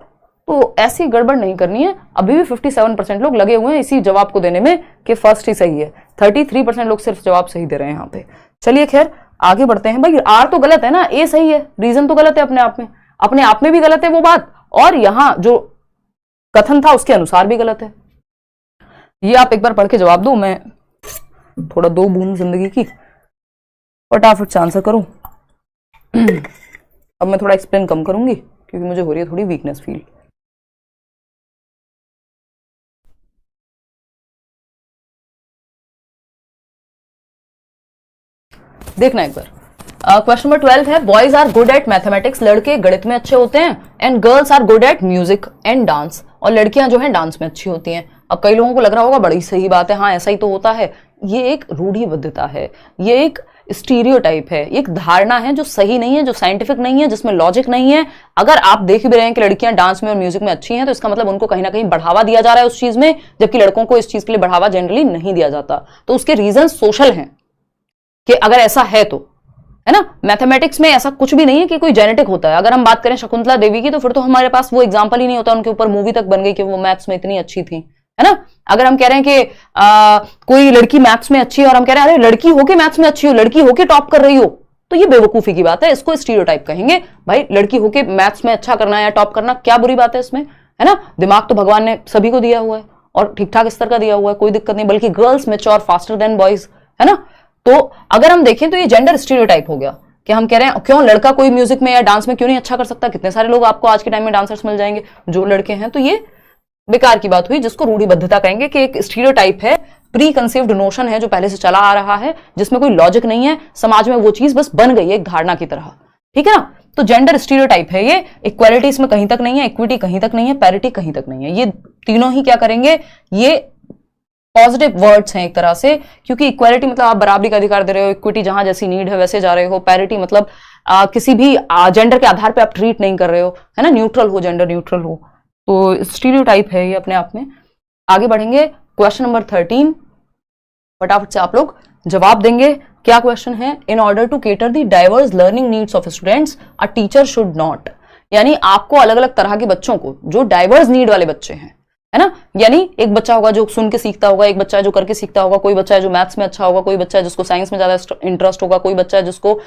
तो ऐसी गड़बड़ नहीं करनी है। अभी भी 57% लोग लगे हुए हैं इसी जवाब को देने में कि फर्स्ट ही सही है, 33% लोग सिर्फ जवाब सही दे रहे हैं यहाँ पे। चलिए खैर आगे बढ़ते हैं। भाई आर तो गलत है ना, ए सही है, रीजन तो गलत है अपने आप में भी गलत है वो बात, और यहां जो कथन था उसके अनुसार भी गलत है। ये आप एक बार पढ़ के जवाब दो, मैं थोड़ा दो बूंद जिंदगी की फटाफट से आंसर करूं। अब मैं थोड़ा एक्सप्लेन कम करूंगी क्योंकि मुझे हो रही है थोड़ी वीकनेस फील। देखना एक बार। क्वेश्चन नंबर 12 है boys are good at mathematics, लड़के गणित में अच्छे होते हैं, and girls are good at music and dance, और लड़कियां जो है डांस में अच्छी होती हैं। अब कई लोगों को लग रहा होगा बड़ी सही बात है, हाँ ऐसा ही तो होता है। ये एक रूढ़िबद्धता है, ये एक स्टीरियोटाइप है, एक धारणा है जो सही नहीं है, जो साइंटिफिक नहीं है, जिसमें लॉजिक नहीं है। अगर आप देख भी रहे हैं कि लड़कियां डांस में और म्यूजिक में अच्छी हैं तो इसका मतलब उनको कहीं ना कहीं बढ़ावा दिया जा रहा है उस चीज में, जबकि लड़कों को इस चीज के लिए बढ़ावा जनरली नहीं दिया जाता। तो उसके रीजन सोशल हैं कि अगर ऐसा है तो, है ना। मैथमेटिक्स में ऐसा कुछ भी नहीं है कि कोई जेनेटिक होता है। अगर हम बात करें शकुंतला देवी की तो फिर तो हमारे पास वो एग्जाम्पल ही नहीं होता, उनके ऊपर मूवी तक बन गई कि वो मैथ्स में इतनी अच्छी थी, है ना। अगर हम कह रहे हैं कि कोई लड़की मैथ्स में अच्छी है और हम कह रहे हैं अरे लड़की होके मैथ्स में अच्छी हो, लड़की होके टॉप कर रही हो, तो ये बेवकूफी की बात है, इसको स्टीरियोटाइप कहेंगे। भाई लड़की होके मैथ्स में अच्छा करना या टॉप करना क्या बुरी बात है इसमें, है ना। दिमाग तो भगवान ने सभी को दिया हुआ है और ठीक ठाक स्तर का दिया हुआ है, कोई दिक्कत नहीं, बल्कि girls mature faster than boys, है ना। तो अगर हम देखें तो ये जेंडर स्टीरियोटाइप हो गया कि हम कह रहे हैं क्यों लड़का कोई म्यूजिक में या डांस में क्यों नहीं अच्छा कर सकता। कितने सारे लोग आपको आज के टाइम में डांसर्स मिल जाएंगे जो लड़के हैं। तो ये बेकार की बात हुई, जिसको रूढ़िबद्धता कहेंगे, कि एक स्टीरियोटाइप है, प्री कंसीव्ड नोशन है जो पहले से चला आ रहा है, जिसमें कोई लॉजिक नहीं है, समाज में वो चीज बस बन गई है एक धारणा की तरह, ठीक है ना। तो जेंडर स्टीरियोटाइप है ये, इक्वालिटी इसमें कहीं तक नहीं है, इक्विटी कहीं तक नहीं है, पैरिटी कहीं तक नहीं है। ये तीनों ही क्या करेंगे, ये पॉजिटिव वर्ड्स हैं एक तरह से, क्योंकि इक्वालिटी मतलब आप बराबरी का अधिकार दे रहे हो, इक्विटी जहां जैसी नीड है वैसे जा रहे हो, पैरिटी मतलब किसी भी जेंडर के आधार पे आप ट्रीट नहीं कर रहे हो, है ना, न्यूट्रल हो, जेंडर न्यूट्रल हो। तो स्टीरियोटाइप है ये अपने आप में। आगे बढ़ेंगे, क्वेश्चन नंबर 13, फटाफट से आप लोग जवाब देंगे। क्या क्वेश्चन है, in order to cater the diverse learning needs of students a teacher should not, यानी आपको अलग अलग तरह के बच्चों को, जो डाइवर्स नीड वाले बच्चे हैं, है ना, यानी एक बच्चा होगा जो सुन के सीखता होगा, एक बच्चा है जो करके सीखता होगा, कोई बच्चा है जो मैथ्स में अच्छा होगा, कोई बच्चा है जिसको साइंस में ज्यादा इंटरेस्ट होगा, कोई बच्चा है जिसको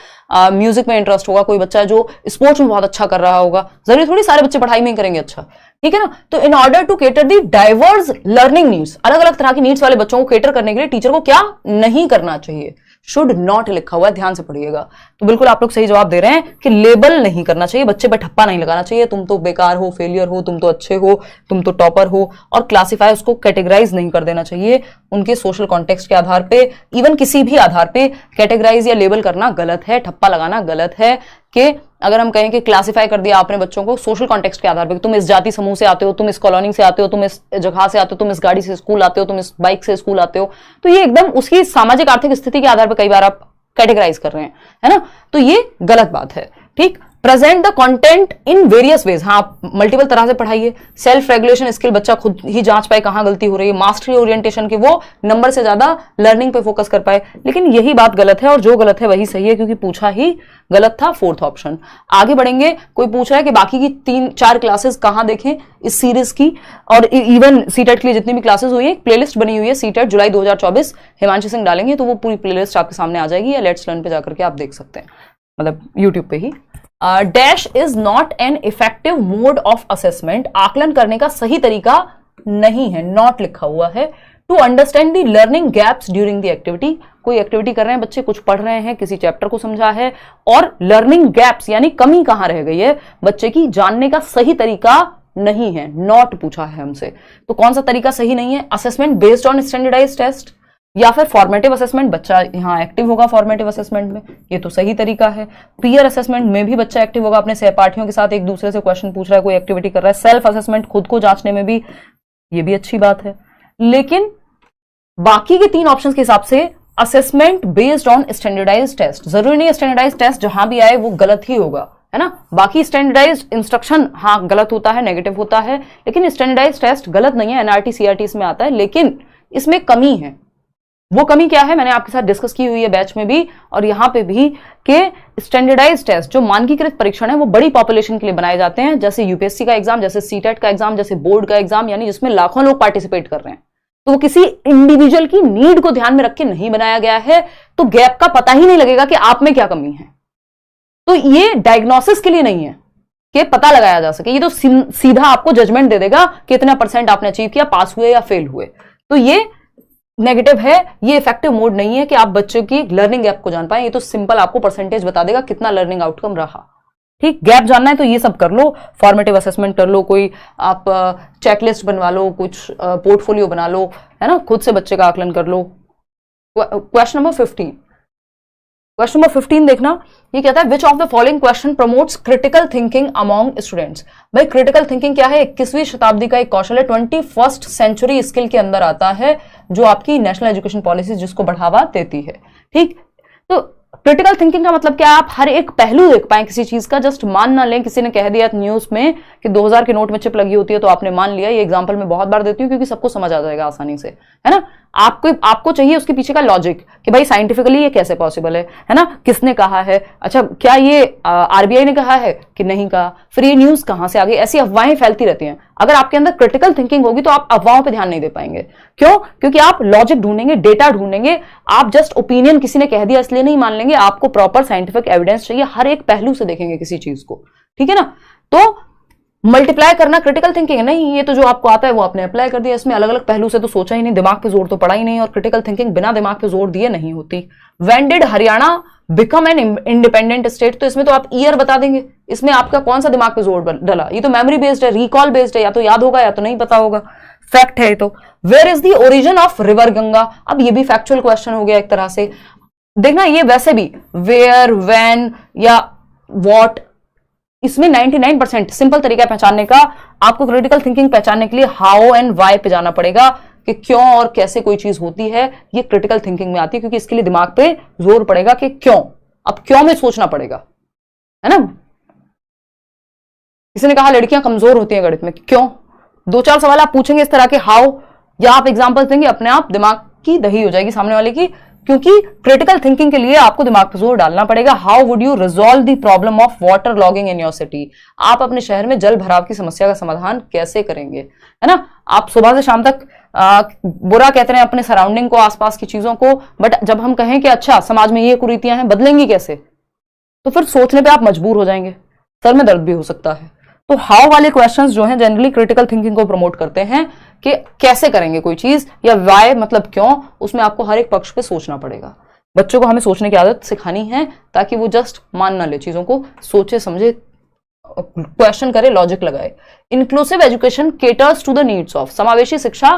म्यूजिक में इंटरेस्ट होगा, कोई बच्चा है जो स्पोर्ट्स में बहुत अच्छा कर रहा होगा। जरूरी थोड़ी सारे बच्चे पढ़ाई में ही करेंगे अच्छा, ठीक है ना। तो in order to cater the diverse learning needs, अलग अलग तरह की नीड्स वाले बच्चों को केटर करने के लिए टीचर को क्या नहीं करना चाहिए, शुड नॉट लिखा हुआ है, ध्यान से पढ़िएगा। तो बिल्कुल आप लोग सही जवाब दे रहे हैं कि लेबल नहीं करना चाहिए, बच्चे पे ठप्पा नहीं लगाना चाहिए, तुम तो बेकार हो, फेलियर हो, तुम तो अच्छे हो, तुम तो टॉपर हो, और क्लासिफाई उसको कैटेगराइज नहीं कर देना चाहिए उनके सोशल कॉन्टेक्स्ट के आधार पे, इवन किसी भी आधार पे कैटेगराइज या लेबल करना गलत है, ठप्पा लगाना गलत है। कि अगर हम कहें कि क्लासिफाई कर दिया आपने बच्चों को सोशल कॉन्टेक्स्ट के आधार पे, तुम इस जाति समूह से आते हो, तुम इस कॉलोनी से आते हो, तुम इस जगह से आते हो, तुम इस गाड़ी से स्कूल आते हो, तुम इस बाइक से स्कूल आते हो, तो ये एकदम उसकी सामाजिक आर्थिक स्थिति के आधार पर कई बार आप कैटेगराइज कर रहे हैं, है ना, तो ये गलत बात है। ठीक, present the content in various ways, हाँ आप मल्टीपल तरह से पढ़ाइए। सेल्फ रेगुलेशन स्किल बच्चा खुद ही जांच पाए कहां गलती हो रही है, मास्टरी ओरिएंटेशन के वो नंबर से ज्यादा लर्निंग पे फोकस कर पाए, लेकिन यही बात गलत है और जो गलत है वही सही है, क्योंकि पूछा ही गलत था, फोर्थ ऑप्शन। आगे बढ़ेंगे, कोई पूछ रहा है कि बाकी की 3-4 क्लासेस कहां देखें इस सीरीज की, और इवन सीटेट के लिए जितनी भी क्लासेस हुई है, प्लेलिस्ट बनी हुई है सीटेट जुलाई 2024, हिमांशु सिंह डालेंगे तो वो पूरी प्लेलिस्ट आपके सामने आ जाएगी, या लेट्स लर्न पे जाकर के आप देख सकते हैं, मतलब यूट्यूब पे ही। Dash is not an effective mode of assessment, आकलन करने का सही तरीका नहीं है, नॉट लिखा हुआ है। To understand the learning gaps during the activity, कोई एक्टिविटी कर रहे हैं बच्चे, कुछ पढ़ रहे हैं, किसी चैप्टर को समझा है, और लर्निंग गैप्स यानी कमी कहां रह गई है बच्चे की, जानने का सही तरीका नहीं है, नॉट पूछा है हमसे। तो कौन सा तरीका सही नहीं है, assessment based on standardised test या फिर फॉर्मेटिव असेसमेंट, बच्चा यहां एक्टिव होगा फॉर्मेटिव असेसमेंट में, ये तो सही तरीका है। पीयर असेसमेंट में भी बच्चा एक्टिव होगा, अपने सहपाठियों के साथ एक दूसरे से क्वेश्चन पूछ रहा है, कोई एक्टिविटी कर रहा है। सेल्फ असेसमेंट, खुद को जांचने में भी, ये भी अच्छी बात है। लेकिन बाकी के 3 ऑप्शंस के हिसाब से assessment based on standardised test, जरूरी नहीं स्टैंडर्डाइज्ड टेस्ट जहां भी आए वो गलत ही होगा, है ना। बाकी स्टैंडर्डाइज्ड इंस्ट्रक्शन हाँ गलत होता है, नेगेटिव होता है, लेकिन स्टैंडर्डाइज्ड टेस्ट गलत नहीं है, एनआरटी सीआरटी इसमें आता है, लेकिन इसमें कमी है। वो कमी क्या है मैंने आपके साथ डिस्कस की हुई है बैच में भी और यहां पे भी, कि स्टैंडर्डाइज्ड टेस्ट जो मानकीकृत परीक्षण है वो बड़ी पॉपुलेशन के लिए बनाए जाते हैं, जैसे यूपीएससी का एग्जाम, जैसे सीटेट का एग्जाम, जैसे बोर्ड का एग्जाम, यानी जिसमें लाखों लोग पार्टिसिपेट कर रहे हैं। तो वो किसी इंडिविजुअल की नीड को ध्यान में रख के नहीं बनाया गया है, तो गैप का पता ही नहीं लगेगा कि आप में क्या कमी है। तो ये डायग्नोसिस के लिए नहीं है कि पता लगाया जा सके, ये तो सीधा आपको जजमेंट दे देगा कि इतना % आपने अचीव किया, पास हुए या फेल हुए। तो ये नेगेटिव है, ये इफेक्टिव मोड नहीं है कि आप बच्चों की लर्निंग गैप को जान पाए, ये तो सिंपल आपको परसेंटेज बता देगा कितना लर्निंग आउटकम रहा। ठीक, गैप जानना है तो ये सब कर लो, फॉर्मेटिव असेसमेंट कर लो, कोई आप चेकलिस्ट बनवा लो, कुछ पोर्टफोलियो बना लो, है ना, खुद से बच्चे का आकलन कर लो। क्वेश्चन नंबर 15, क्वेश्चन नंबर 15 देखना, ये कहता है which of the following question promotes critical thinking among students. भाई क्रिटिकल थिंकिंग क्या है, 21वीं शताब्दी का एक कौशल है, 21st सेंचुरी स्किल के अंदर आता है, जो आपकी नेशनल एजुकेशन पॉलिसी जिसको बढ़ावा देती है। ठीक, तो क्रिटिकल थिंकिंग का मतलब क्या है, आप हर एक पहलू देख पाए किसी चीज का, जस्ट मान ना लें किसी ने कह दिया न्यूज में कि 2000 के नोट में चिप लगी होती है तो आपने मान लिया। ये एग्जांपल मैं बहुत बार देती हूँ क्योंकि सबको समझ आ जाएगा आसानी से, है ना। आपको चाहिए उसके पीछे का लॉजिक कि भाई साइंटिफिकली ये कैसे पॉसिबल है ना, किसने कहा है, अच्छा क्या ये आरबीआई ने कहा है कि नहीं कहा, फिर ये न्यूज कहां से आ गई, ऐसी अफवाहें फैलती रहती हैं। अगर आपके अंदर क्रिटिकल थिंकिंग होगी तो आप अफवाहों पर ध्यान नहीं दे पाएंगे। क्यों? क्योंकि आप लॉजिक ढूंढेंगे, डेटा ढूंढेंगे, आप जस्ट ओपिनियन किसी ने कह दिया इसलिए नहीं मान लेंगे, आपको प्रॉपर साइंटिफिक एविडेंस चाहिए, हर एक पहलू से देखेंगे किसी चीज को, ठीक है ना। तो मल्टीप्लाई करना क्रिटिकल थिंकिंग है, नहीं ये तो जो आपको आता है वो आपने अप्लाई कर दिया, इसमें अलग अलग पहलू से तो सोचा ही नहीं, दिमाग पे जोर तो पड़ा ही नहीं, और क्रिटिकल थिंकिंग बिना दिमाग पे जोर दिए नहीं होती। When did Haryana become an independent state, तो इसमें तो आप ईयर बता देंगे, इसमें आपका कौन सा दिमाग पे जोर डला, ये तो मेमोरी बेस्ड है, रिकॉल बेस्ड है, या तो याद होगा या तो नहीं पता होगा, फैक्ट है। तो where is the origin of river Ganga, अब ये भी फैक्चुअल क्वेश्चन हो गया एक तरह से। देखना ये वैसे भी वेयर, व्हेन या व्हाट, इसमें 99% सिंपल तरीका पहचानने का। आपको क्रिटिकल थिंकिंग पहचानने के लिए हाउ एंड वाई पे जाना पड़ेगा कि क्यों और कैसे कोई चीज होती है, ये क्रिटिकल थिंकिंग में आती है, क्योंकि इसके लिए दिमाग पे जोर पड़ेगा कि क्यों, अब क्यों में सोचना पड़ेगा, है ना। किसी ने कहा लड़कियां कमजोर होती हैं गणित में, क्यों? 2-4 सवाल आप पूछेंगे इस तरह के हाउ, या आप एग्जाम्पल देंगे, अपने आप दिमाग की दही हो जाएगी सामने वाले की, क्योंकि क्रिटिकल थिंकिंग के लिए आपको दिमाग पर जोर डालना पड़ेगा। How would you resolve the problem of water logging in your city, आप अपने शहर में जल भराव की समस्या का समाधान कैसे करेंगे, है ना। आप सुबह से शाम तक बुरा कहते रहे अपने सराउंडिंग को, आसपास की चीजों को, बट जब हम कहें कि अच्छा समाज में ये कुरीतियां हैं, बदलेंगी कैसे, तो फिर सोचने पे आप मजबूर हो जाएंगे, सर में दर्द भी हो सकता है। तो हाउ वाले क्वेश्चंस जो हैं जनरली क्रिटिकल थिंकिंग को प्रमोट करते हैं कि कैसे करेंगे कोई चीज, या वाई मतलब क्यों, उसमें आपको हर एक पक्ष पे सोचना पड़ेगा। बच्चों को हमें सोचने की आदत सिखानी है ताकि वो जस्ट मान ना ले चीजों को, सोचे समझे, क्वेश्चन करे, लॉजिक लगाए। Inclusive education caters to the needs of, समावेशी शिक्षा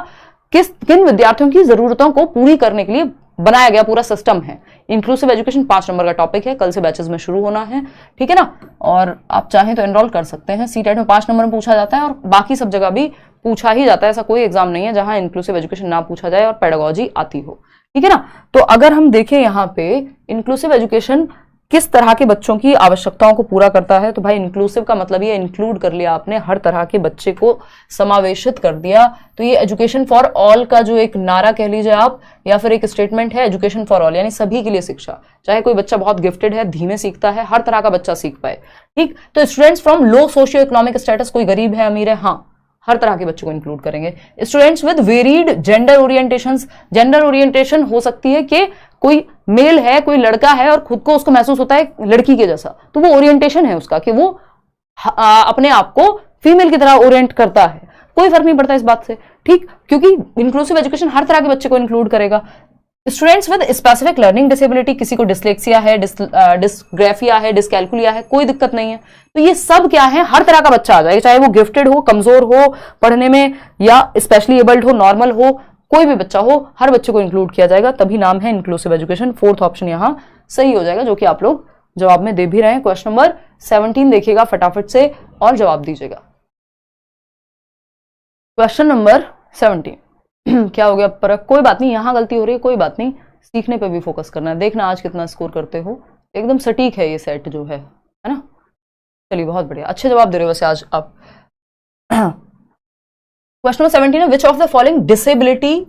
किन विद्यार्थियों की जरूरतों को पूरी करने के लिए बनाया गया पूरा सिस्टम है। इंक्लूसिव एजुकेशन 5 नंबर का टॉपिक है, कल से बैचेस में शुरू होना है, ठीक है ना। और आप चाहें तो एनरोल कर सकते हैं। सीटेट में 5 नंबर में पूछा जाता है और बाकी सब जगह भी पूछा ही जाता है, ऐसा कोई एग्जाम नहीं है जहां इंक्लूसिव एजुकेशन ना पूछा जाए और पेडागोजी आती हो, ठीक है ना। तो अगर हम देखें यहाँ पे इंक्लूसिव एजुकेशन किस तरह के बच्चों की आवश्यकताओं को पूरा करता है, तो भाई इंक्लूसिव का मतलब ये इंक्लूड कर लिया आपने, हर तरह के बच्चे को समावेशित कर दिया। तो ये एजुकेशन फॉर ऑल का जो एक नारा कह लीजिए आप, या फिर एक स्टेटमेंट है, एजुकेशन फॉर ऑल, यानी सभी के लिए शिक्षा, चाहे कोई बच्चा बहुत गिफ्टेड है, धीमे सीखता है, हर तरह का बच्चा सीख पाए, ठीक। तो students from low socio economic status, कोई गरीब है अमीर है, हाँ, हर तरह के बच्चों को इंक्लूड करेंगे। Students with varied gender orientations, gender orientation हो सकती है कि कोई मेल है, कोई लड़का है और खुद को उसको महसूस होता है लड़की के जैसा, तो वो ओरिएंटेशन है उसका कि वो अपने आप को फीमेल की तरह ओरिएंट करता है, कोई फर्क नहीं पड़ता इस बात से, ठीक, क्योंकि इंक्लूसिव एजुकेशन हर तरह के बच्चे को इंक्लूड करेगा। Students with specific learning disability, किसी को डिसलेक्सिया है, डिस्ग्राफिया है, डिस्कैल्कुलिया है, कोई दिक्कत नहीं है, तो ये सब क्या है, हर तरह का बच्चा आ जाएगा, चाहे वो गिफ्टेड हो, कमजोर हो पढ़ने में, या स्पेशली एबल्ड हो, नॉर्मल हो, कोई भी बच्चा हो, हर बच्चे को इंक्लूड किया जाएगा, तभी नाम है इंक्लूसिव एजुकेशन। 4th ऑप्शन यहां सही हो जाएगा, जो कि आप लोग जवाब में दे भी रहे हैं। क्वेश्चन नंबर 17 देखिएगा फटाफट से और जवाब दीजिएगा। क्वेश्चन नंबर 17 क्या हो गया पर, कोई बात नहीं, यहां गलती हो रही है, कोई बात नहीं, सीखने पे भी फोकस करना है। देखना आज कितना स्कोर करते हो, एकदम सटीक है ये सेट जो है ना। चलिए बहुत बढ़िया, अच्छे जवाब दे रहे हो वैसे आज आप। क्वेश्चन नंबर 17 है, which of the following disability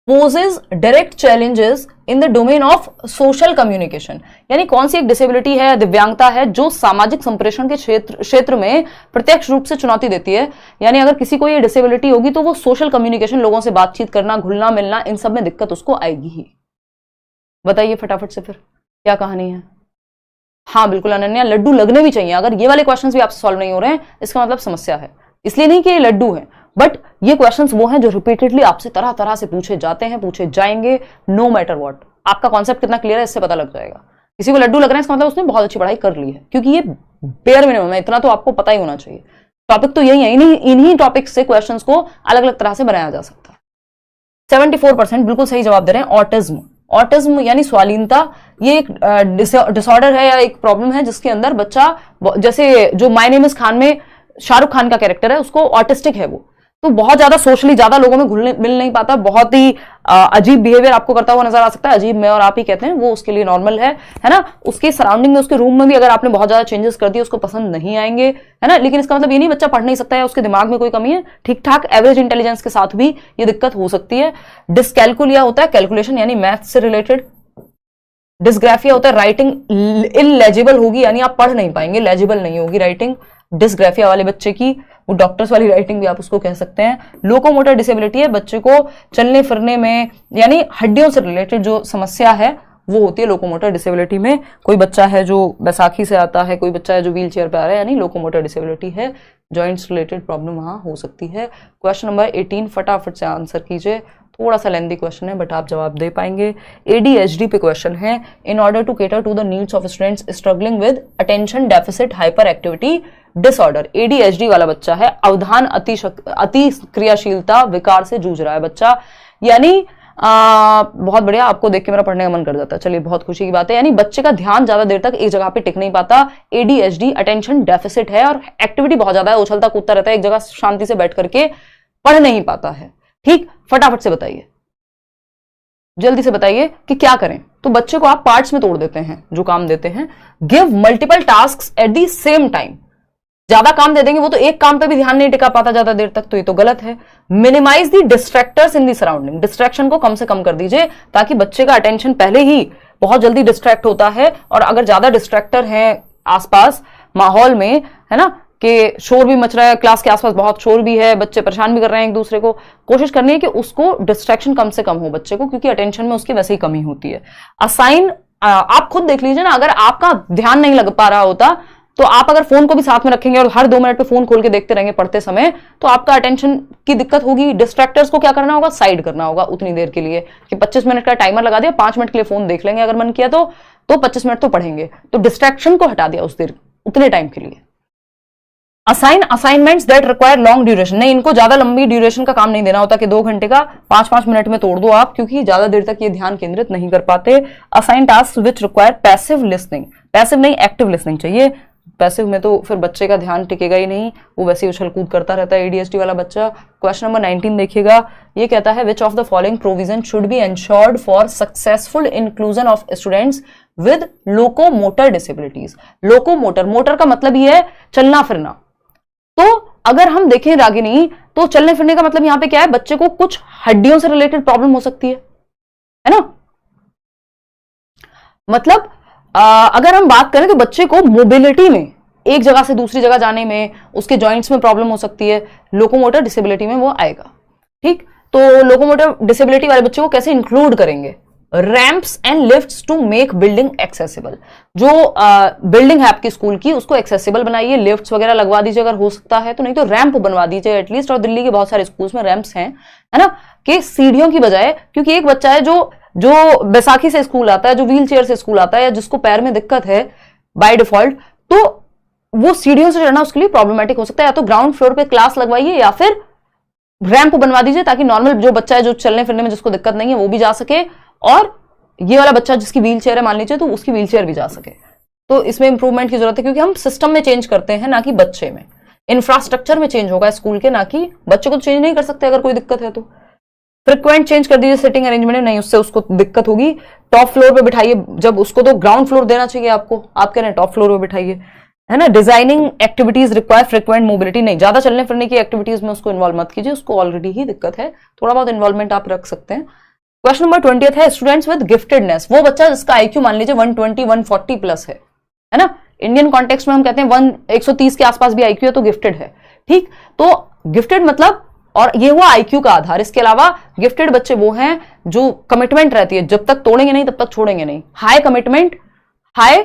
poses direct challenges in the domain of social communication, यानी कौन सी एक डिसेबिलिटी है, दिव्यांगता है, जो सामाजिक संप्रेषण के क्षेत्र में प्रत्यक्ष रूप से चुनौती देती है। यानी अगर किसी को ये डिसेबिलिटी होगी तो वो सोशल कम्युनिकेशन, लोगों से बातचीत करना, घुलना मिलना, इन सब में दिक्कत उसको आएगी ही। बताइए फटाफट से फिर क्या कहानी है। हाँ बिल्कुल अनन्या, लड्डू लगने भी चाहिए। अगर ये वाले क्वेश्चंस भी आपसे सॉल्व नहीं हो रहे हैं, इसका मतलब समस्या है, इसलिए नहीं कि ये लड्डू हैं, बट ये क्वेश्चंस वो हैं जो रिपीटेडली आपसे तरह तरह से पूछे जाते हैं, पूछे जाएंगे, नो मैटर व्हाट। आपका कॉन्सेप्ट कितना क्लियर है इससे पता लग जाएगा। किसी को लड्डू लग रहा है इसका मतलब उसने बहुत अच्छी पढ़ाई कर ली है, क्योंकि ये बेयर मिनिमम है, इतना तो आपको पता ही होना चाहिए। टॉपिक तो यही है, इन्हीं टॉपिक से क्वेश्चंस को अलग अलग तरह से बनाया जा सकता है। 74% बिल्कुल सही जवाब दे रहे हैं। ऑटिज्म, ऑटिज्म यानी स्वालीनता, ये एक डिसऑर्डर है या एक प्रॉब्लम है जिसके अंदर बच्चा, जैसे जो माय नेम इज खान में शाहरुख खान का कैरेक्टर है, उसको ऑटिस्टिक है वो, तो बहुत ज्यादा सोशली ज्यादा लोगों में घुल मिल नहीं पाता, बहुत ही अजीब बिहेवियर आपको करता हुआ नजर आ सकता है। अजीब मैं और आप ही कहते हैं, वो उसके लिए नॉर्मल है ना। उसके सराउंडिंग में, उसके रूम में भी अगर आपने बहुत ज्यादा चेंजेस कर दिए उसको पसंद नहीं आएंगे, है ना। लेकिन इसका मतलब ये नहीं बच्चा पढ़ नहीं सकता है, उसके दिमाग में कोई कमी है, ठीक ठाक एवरेज इंटेलिजेंस के साथ भी ये दिक्कत हो सकती है। डिसकैलकुलिया होता है कैलकुलेशन यानी मैथ से रिलेटेड। डिस्ग्राफिया होता है राइटिंग इलेजिबल होगी, यानी आप पढ़ नहीं पाएंगे, लेजिबल नहीं होगी राइटिंग डिस्ग्राफिया वाले बच्चे की, वो डॉक्टर्स वाली राइटिंग भी आप उसको कह सकते हैं। लोकोमोटर डिसेबिलिटी है बच्चे को चलने फिरने में यानी हड्डियों से रिलेटेड जो समस्या है वो होती है लोकोमोटर डिसेबिलिटी में। कोई बच्चा है जो बैसाखी से आता है, कोई बच्चा है जो व्हील चेयर पे आ रहा है, यानी लोकोमोटर डिसेबिलिटी है, जॉइंट्स रिलेटेड प्रॉब्लम वहां हो सकती है। क्वेश्चन नंबर 18 फटाफट से आंसर कीजिए, थोड़ा सा लेंथी क्वेश्चन है बट आप जवाब दे पाएंगे। एडीएचडी पे क्वेश्चन है, in order to cater to the needs of students struggling with attention deficit hyperactivity disorder. ADHD वाला बच्चा है, अवधान अति क्रियाशीलता विकार से जूझ रहा है बच्चा, यानी बहुत बढ़िया, आपको देख के मेरा पढ़ने का मन कर जाता है, चलिए बहुत खुशी की बात है। यानी बच्चे का ध्यान ज्यादा देर तक एक जगह पे टिक नहीं पाता, एडीएचडी अटेंशन डेफिसिट है और एक्टिविटी बहुत ज्यादा है, उछलता कूदता रहता है, एक जगह शांति से बैठ करके पढ़ नहीं पाता है। ठीक, फटाफट से बताइए, जल्दी से बताइए कि क्या करें। तो बच्चे को आप पार्ट्स में तोड़ देते हैं, जो काम देते हैं, give multiple tasks at the same time. ज्यादा काम दे देंगे, वो तो एक काम पे भी ध्यान नहीं टिका पाता ज्यादा देर तक, तो ये तो गलत है। Minimize the distractors in the surrounding, distraction को कम से कम कर दीजिए, ताकि बच्चे का अटेंशन पहले ही बहुत जल्दी डिस्ट्रैक्ट होता है, और अगर ज्यादा डिस्ट्रैक्टर हैं आसपास माहौल में, है ना, कि शोर भी मच रहा है, क्लास के आसपास बहुत शोर भी है, बच्चे परेशान भी कर रहे हैं एक दूसरे को, कोशिश करनी है कि उसको डिस्ट्रैक्शन कम से कम हो बच्चे को, क्योंकि अटेंशन में उसकी वैसे ही कमी होती है। असाइन, आप खुद देख लीजिए ना, अगर आपका ध्यान नहीं लग पा रहा होता तो आप अगर फोन को भी साथ में रखेंगे और हर 2 मिनट पे फोन खोल के देखते रहेंगे पढ़ते समय, तो आपका अटेंशन की दिक्कत होगी। डिस्ट्रैक्टर्स को क्या करना होगा, साइड करना होगा उतनी देर के लिए, कि 25 मिनट का टाइमर लगा दिया, 5 मिनट के लिए फोन देख लेंगे अगर मन किया तो 25 मिनट तो पढ़ेंगे, तो डिस्ट्रैक्शन को हटा दिया उस देर उतने टाइम के लिए। Assign assignments that require long duration, नहीं, इनको ज्यादा लंबी ड्यूरेशन का काम नहीं देना होता कि 2 घंटे का 5-5 मिनट में तोड़ दो आप, क्योंकि ज्यादा देर तक ये ध्यान केंद्रित नहीं कर पाते। Assign task which require passive listening, passive नहीं एक्टिव लिसनिंग चाहिए, पैसिव में तो फिर बच्चे का ध्यान टिकेगा ही नहीं, वो वैसे ही उछल कूद करता रहता है एडीएचडी वाला बच्चा। क्वेश्चन नंबर 19 देखिएगा, ये कहता है which of the following provision should be ensured for successful inclusion of students with locomotor disabilities. Locomotor, motor का मतलब ही है चलना फिरना, तो अगर हम देखें रागिनी, तो चलने फिरने का मतलब यहां पे क्या है, बच्चे को कुछ हड्डियों से रिलेटेड प्रॉब्लम हो सकती है ना। मतलब अगर हम बात करें तो बच्चे को मोबिलिटी में, एक जगह से दूसरी जगह जाने में, उसके जॉइंट्स में प्रॉब्लम हो सकती है, लोकोमोटर डिसेबिलिटी में वो आएगा। ठीक, तो लोकोमोटर डिसेबिलिटी वाले बच्चे को कैसे इंक्लूड करेंगे, ramps and lifts to make building accessible. जो बिल्डिंग है आपकी स्कूल की, उसको एक्सेसिबल बनाइए, लिफ्ट्स वगैरह लगवा दीजिए अगर हो सकता है तो, नहीं तो रैंप बनवा दीजिए एटलीस्ट। और दिल्ली के बहुत सारे स्कूल्स में रैंप्स हैं, है ना, कि सीढ़ियों की बजाय, क्योंकि एक बच्चा है जो बैसाखी से स्कूल आता है, जो व्हील चेयर से स्कूल आता है, या जिसको पैर में दिक्कत है बाय डिफॉल्ट, तो वो सीढ़ियों से चढ़ना उसके लिए प्रॉब्लमेटिक हो सकता है। या तो ग्राउंड फ्लोर पे क्लास लगवाइए या फिर रैंप बनवा दीजिए, ताकि नॉर्मल जो बच्चा है जो चलने फिरने में जिसको दिक्कत नहीं है वो भी जा सके, और ये वाला बच्चा जिसकी व्हील चेयर है मान लीजिए, तो उसकी व्हील चेयर भी जा सके। तो इसमें इंप्रूवमेंट की जरूरत है, क्योंकि हम सिस्टम में चेंज करते हैं ना कि बच्चे में, इंफ्रास्ट्रक्चर में चेंज होगा स्कूल के, ना कि बच्चे को तो चेंज नहीं कर सकते अगर कोई दिक्कत है तो। फ्रिक्वेंट चेंज कर दीजिए सिटिंग अरेंजमेंट, नहीं उससे उसको दिक्कत होगी। टॉप फ्लोर पे बिठाइए, जब उसको तो ग्राउंड फ्लोर देना चाहिए आपको, आप कह रहे हैं टॉप फ्लोर पे बिठाइए, है ना। Designing activities require frequent mobility, नहीं, ज्यादा चलने फिरने की एक्टिविटीज में उसको इन्वॉल्व मत कीजिए, उसको ऑलरेडी ही दिक्कत है, थोड़ा बहुत इन्वॉल्वमेंट आप रख सकते हैं। क्वेश्चन नंबर 20 है, स्टूडेंट्स विद गिफ्टेडनेस, वो बच्चा जिसका आईक्यू मान लीजिए 120-140 प्लस है ना। इंडियन कॉन्टेक्स्ट में हम कहते हैं 130 के आसपास भी आईक्यू है तो गिफ्टेड है। ठीक, तो गिफ्टेड मतलब, और ये हुआ आईक्यू का आधार। इसके अलावा गिफ्टेड बच्चे वो हैं जो कमिटमेंट रहती है, जब तक तोड़ेंगे नहीं तब तक छोड़ेंगे नहीं, हाई कमिटमेंट, हाई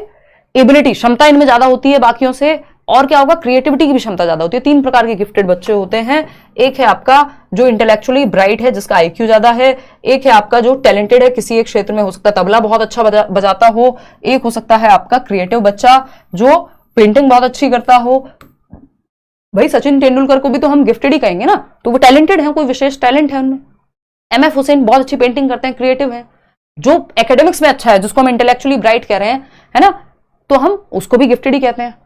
एबिलिटी, क्षमता इनमें ज्यादा होती है बाकियों से, और क्या होगा, क्रिएटिविटी की भी क्षमता ज्यादा होती है। 3 प्रकार के गिफ्टेड बच्चे होते हैं, एक है आपका जो इंटेलेक्चुअली ब्राइट है जिसका आईक्यू ज्यादा है, एक है आपका जो टैलेंटेड है किसी एक क्षेत्र में, हो सकता है तबला बहुत अच्छा बजाता हो, एक हो सकता है आपका क्रिएटिव बच्चा जो पेंटिंग बहुत अच्छी करता हो। भाई सचिन तेंदुलकर को भी तो हम गिफ्टेड ही कहेंगे ना, तो वो टैलेंटेड है, कोई विशेष टैलेंट है उनमें। MF हुसैन बहुत अच्छी पेंटिंग करते हैं, क्रिएटिव है। जो एकेडमिक्स में अच्छा है, जिसको हम इंटेलेक्चुअली ब्राइट कह रहे हैं, है ना, तो हम उसको भी गिफ्टेड ही कहते हैं।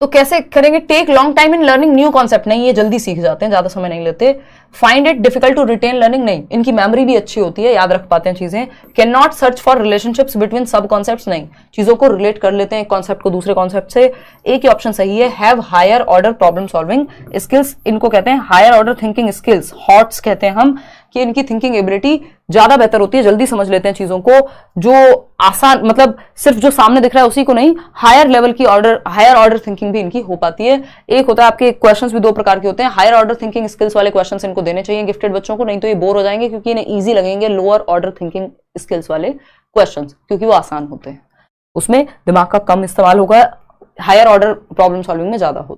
तो कैसे करेंगे? Take long time in learning new concept, नहीं ये जल्दी सीख जाते हैं, ज्यादा समय नहीं लेते। Find it difficult to retain learning, नहीं इनकी मेमोरी भी अच्छी होती है, याद रख पाते हैं चीजें। Can not search for relationships between सब कॉन्सेप्ट्स, नहीं चीजों को रिलेट कर लेते हैं एक कॉन्सेप्ट को दूसरे कॉन्सेप्ट से। एक ही ऑप्शन सही है। Have higher order problem solving skills, इनको कहते हैं higher order thinking skills, HOTS कहते हैं हम, कि इनकी थिंकिंग एबिलिटी ज्यादा बेहतर होती है, जल्दी समझ लेते हैं चीजों को, जो आसान मतलब सिर्फ जो सामने दिख रहा है उसी को नहीं, हायर लेवल की हायर ऑर्डर थिंकिंग भी इनकी हो पाती है। एक होता है आपके क्वेश्चंस भी दो प्रकार के होते हैं, हायर ऑर्डर थिंकिंग स्किल्स वाले क्वेश्चंस इनको देने चाहिए गिफ्टेड बच्चों को, नहीं तो ये बोर हो जाएंगे क्योंकि इन्हें ईजी लगेंगे लोअर ऑर्डर थिंकिंग स्किल्स वाले क्वेश्चंस, क्योंकि वो आसान होते हैं, उसमें दिमाग का कम इस्तेमाल होगा, हायर ऑर्डर प्रॉब्लम सॉल्विंग में ज्यादा होता है।